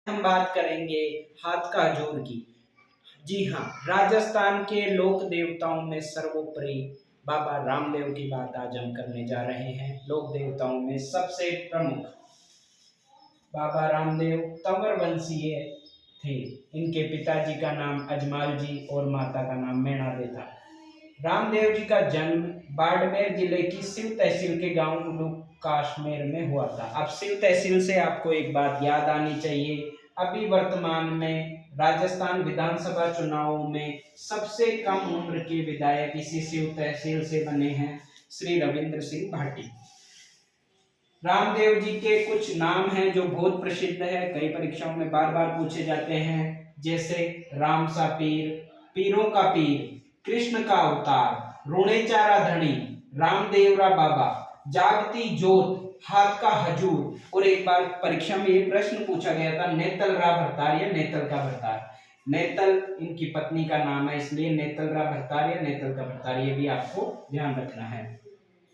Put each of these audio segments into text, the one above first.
हम बात करेंगे हाथ का जोर की। जी हाँ, राजस्थान के लोक देवताओं में सर्वोपरि बाबा रामदेव की बात आज हम करने जा रहे हैं। लोक देवताओं में सबसे प्रमुख बाबा रामदेव तंवर वंशीय थे। इनके पिताजी का नाम अजमाल जी और माता का नाम मैणादेवी था। रामदेव जी का जन्म बाड़मेर जिले की सिव तहसील के गांव उलूक काश्मीर में हुआ था। अब सिव तहसील से आपको एक बात याद आनी चाहिए, अभी वर्तमान में राजस्थान विधानसभा चुनावों में सबसे कम उम्र के विधायक इसी सिव तहसील से बने हैं, श्री रविंद्र सिंह भाटी। रामदेव जी के कुछ नाम हैं जो बहुत प्रसिद्ध है, कई परीक्षाओं में बार बार पूछे जाते हैं, जैसे राम सा पीर, पीरों का पीर, कृष्ण का अवतार, रुणेचारा धनी, रामदेवरा बाबा, जागती जोत, हाथ का हजूर। और एक बार परीक्षा में ये प्रश्न पूछा गया था, नेतल रा भरतार या नेतल का भरतार। नेतल इनकी पत्नी का नाम है, इसलिए नेतल रा भरतार या नेतल का भरतार, ये भी आपको ध्यान रखना है।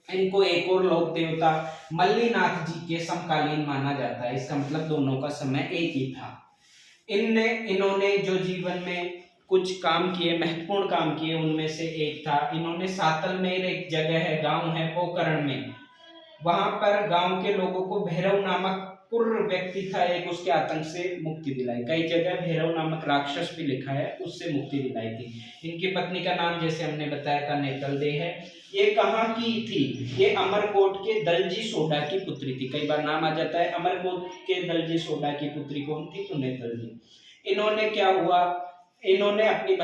इनको एक और लोक देवता मल्लीनाथ जी के समकालीन माना जाता है, इसका मतलब दोनों का समय एक ही था। इन्होंने जो जीवन में कुछ काम किए, महत्वपूर्ण काम किए, उनमें से एक था, इन्होंने सातलमेर एक जगह है, गांव है पोकरण में, वहां पर गांव के लोगों को भैरव नामक कुर्र व्यक्ति था एक, उसके आतंक से मुक्ति दिलाई। कई जगह भैरव नामक राक्षस भी लिखा है, उससे मुक्ति दिलाई थी। इनकी पत्नी का नाम जैसे हमने बताया था नेतल दे है। ये कहाँ की थी? ये अमरकोट के दलजी सोडा की पुत्री थी। कई बार नाम आ जाता है, अमरकोट के दलजी सोडा की पुत्री कौन थी? तो नेतल जी। इन्होंने क्या हुआ, इन्होंने अपनी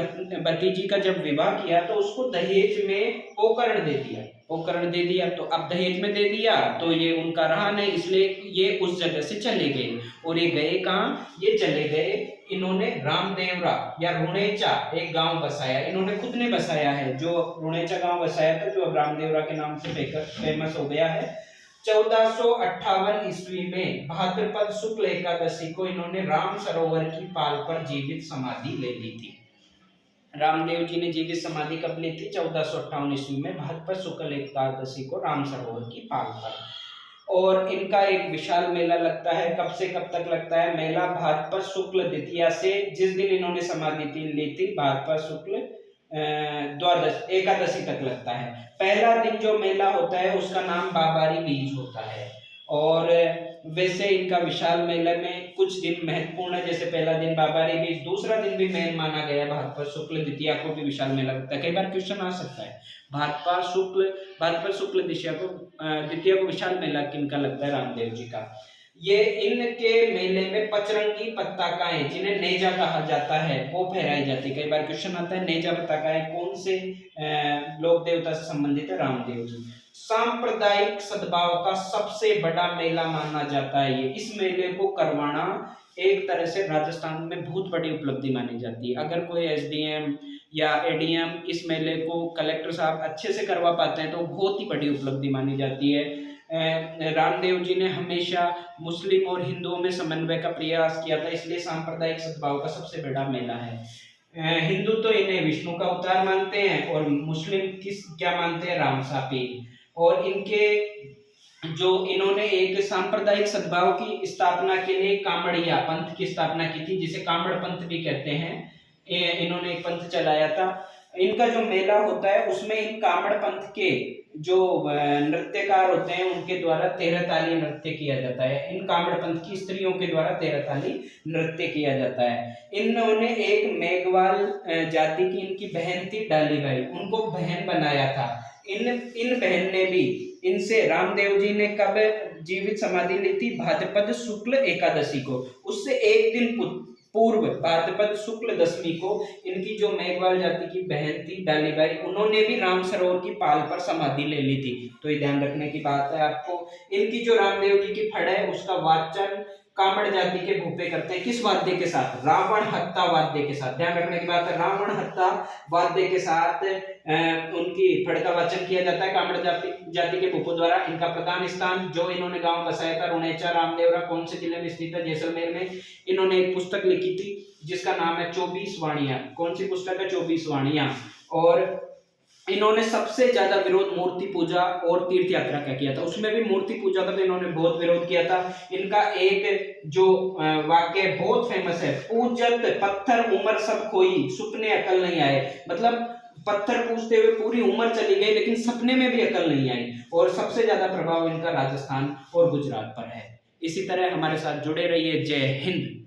भतीजी का जब विवाह किया तो उसको दहेज में पोकरण दे दिया। पोकरण दे दिया तो अब दहेज में दे दिया तो ये उनका रहा नहीं, इसलिए ये उस जगह से चले गए। और ये गए कहाँ? ये चले गए, इन्होंने रामदेवरा या रुणेचा एक गांव बसाया, इन्होंने खुद ने बसाया है। जो रुणेचा गांव बसाया था, जो अब रामदेवरा के नाम से फेमस हो गया है। 1458 ईस्वी में भाद्रपद शुक्ल एकादशी को इन्होंने राम सरोवर की पाल पर जीवित समाधि ले ली थी। रामदेव जी ने जीवित समाधि कब ली थी? 1458 ईस्वी में भाद्रपद शुक्ल एकादशी को राम सरोवर की पाल पर। और इनका एक विशाल मेला लगता है, कब से कब तक लगता है मेला? भाद्रपद शुक्ल द्वितीया से, जिस दिन इन्होंने समाधि ली थी, भाद्रपद शुक्ल द्वादश एकादशी तक लगता है। पहला दिन जो मेला होता है उसका नाम बाबारी बीज होता है। और वैसे इनका विशाल मेले में कुछ दिन महत्वपूर्ण है, जैसे पहला दिन बाबारी बीज, दूसरा दिन भी मेन माना गया है भाद्रपद शुक्ल द्वितीया को भी विशाल मेला लगता है। कई बार क्वेश्चन आ सकता है, भाद्रपद शुक्ल द्वितीया को विशाल मेला किनका लगता है? रामदेव जी का। ये इनके मेले में पचरंगी पताकाएं, जिन्हें नेजा कहा जाता है, वो फहराई जाती है। कई बार क्वेश्चन आता है, नेजा पताकाएं कौन से लोक देवता से संबंधित है? रामदेव जी। सांप्रदायिक सद्भाव का सबसे बड़ा मेला माना जाता है ये। इस मेले को करवाना एक तरह से राजस्थान में बहुत बड़ी उपलब्धि मानी जाती है। अगर कोई एसडीएम या एडीएम इस मेले को कलेक्टर साहब अच्छे से करवा पाते हैं तो बहुत ही बड़ी उपलब्धि मानी जाती है। रामदेव जी ने हमेशा मुस्लिम और हिंदुओं में समन्वय का प्रयास किया था, इसलिए सांप्रदायिक सद्भाव का सबसे बड़ा मेला है। हिंदू तो इन्हें विष्णु का अवतार मानते हैं और मुस्लिम किस क्या मानते हैं? राम सा पीर। और इनके जो इन्होंने एक सांप्रदायिक सद्भाव की स्थापना के लिए कामड़िया पंथ की स्थापना की थी, जिसे कामड़ पंथ भी कहते हैं। इन्होंने एक पंथ चलाया था। इनका जो मेला होता है उसमें इन कामड़ पंथ के जो नृत्यकार होते हैं उनके द्वारा 13 ताली नृत्य किया जाता है। इन कामड़ पंथ की स्त्रियों के द्वारा 13 ताली नृत्य किया जाता है। इन्होंने एक मेघवाल जाति की इनकी बहन थी डालीबाई, उनको बहन बनाया था। इन बहन ने भी इनसे, रामदेव जी ने कब जीवित समाधि ली थी? भाद्रपद शुक्ल एकादशी को। उससे एक दिन पूर्व भाद्रपद शुक्ल दशमी को इनकी जो मेघवाल जाति की बहन थी डालीबाई, उन्होंने भी राम सरोवर की पाल पर समाधि ले ली थी। तो ये ध्यान रखने की बात है आपको। इनकी जो रामदेव जी की फड़ है उसका वाचन कामड़ जाति के भूपे करते हैं। किस वाद्य के साथ? रावण हत्ता वाद्य के साथ। ध्यान रखने की बात है, रावण हत्ता वाद्य के साथ उनकी फड़ का वाचन किया जाता है कामड़ जाति के भूपों द्वारा। इनका प्रधान स्थान जो इन्होंने गांव बसाया था रुणेचा रामदेवरा, कौन से जिले में स्थित है? जैसलमेर में। इन्होंने एक पुस्तक लिखी थी जिसका नाम है 24 वाणियां। कौन सी पुस्तक है? 24 वाणियां। और इन्होंने सबसे ज्यादा विरोध मूर्ति पूजा और तीर्थ यात्रा का किया था। उसमें भी मूर्ति पूजा का तो इन्होंने बहुत विरोध किया था। इनका एक जो वाक्य बहुत फेमस है, पूजत पत्थर उम्र सब खोई सुपने अकल नहीं आए। मतलब पत्थर पूजते हुए पूरी उम्र चली गई लेकिन सपने में भी अकल नहीं आई। और सबसे ज्यादा प्रभाव इनका राजस्थान और गुजरात पर है। इसी तरह हमारे साथ जुड़े रहिए। जय हिंद।